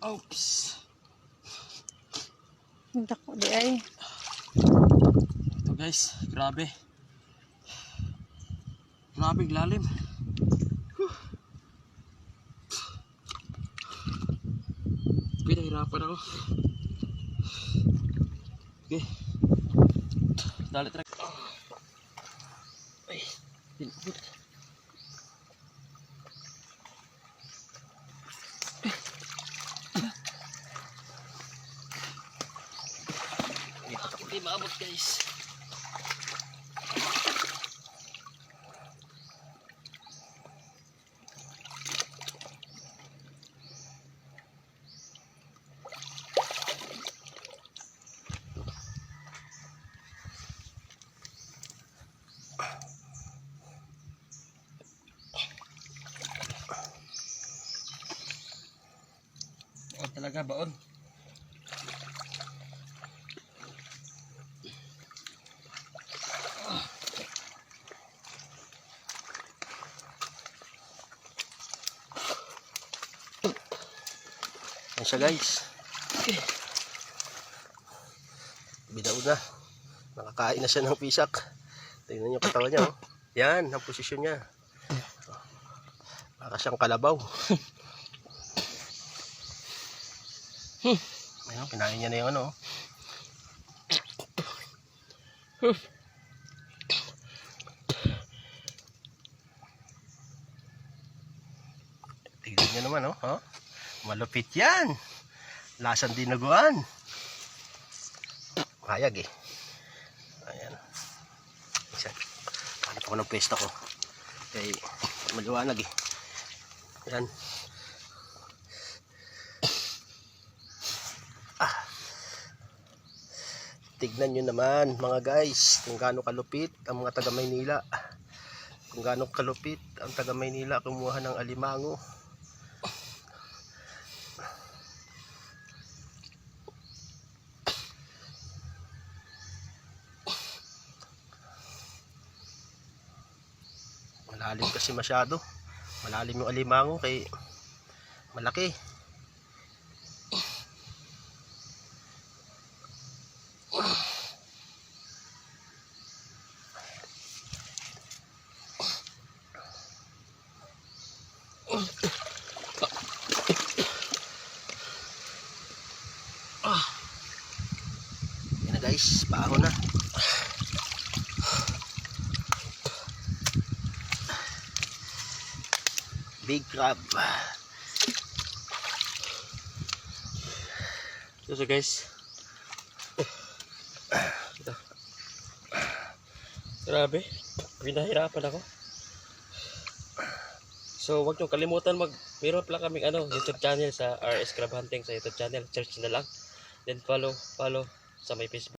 Oops. Dako di ay. Ito guys, grabe. Grabe lalim. Pinahirapan ako. Okay. Dali track. Ay, pinabot. Hindi maabot guys. Baon talaga, baon. Yan siya guys. Bidaw na. Nakakain na siya ng pisak. Tingnan niyo katawan niya. Oh. Yan, ang posisyon niya. Para siyang kalabaw. Ayun, kinain niya na yung ano. Tignan niyo naman, oh. Huh? Malupit yan. Lasang dinaguan. Hayag eh. Ayan. Isa. Hanap ako ng pwesto ko. Kaya maliwanag eh. Ayan. Tignan nyo naman mga guys kung gaano kalupit ang mga taga Maynila. Kung gaano kalupit ang taga Maynila kumuha ng alimango. Malalim kasi masyado. Malalim yung alimango kay malaki. Yan na guys, baho na. Big crab. So guys. Ito. Grabe. Pinahirapan ako. So wag niyo kalimutan meron pala kaming YouTube channel sa RS Crab Hunting sa YouTube channel. Search na lang. Then follow sa my Facebook.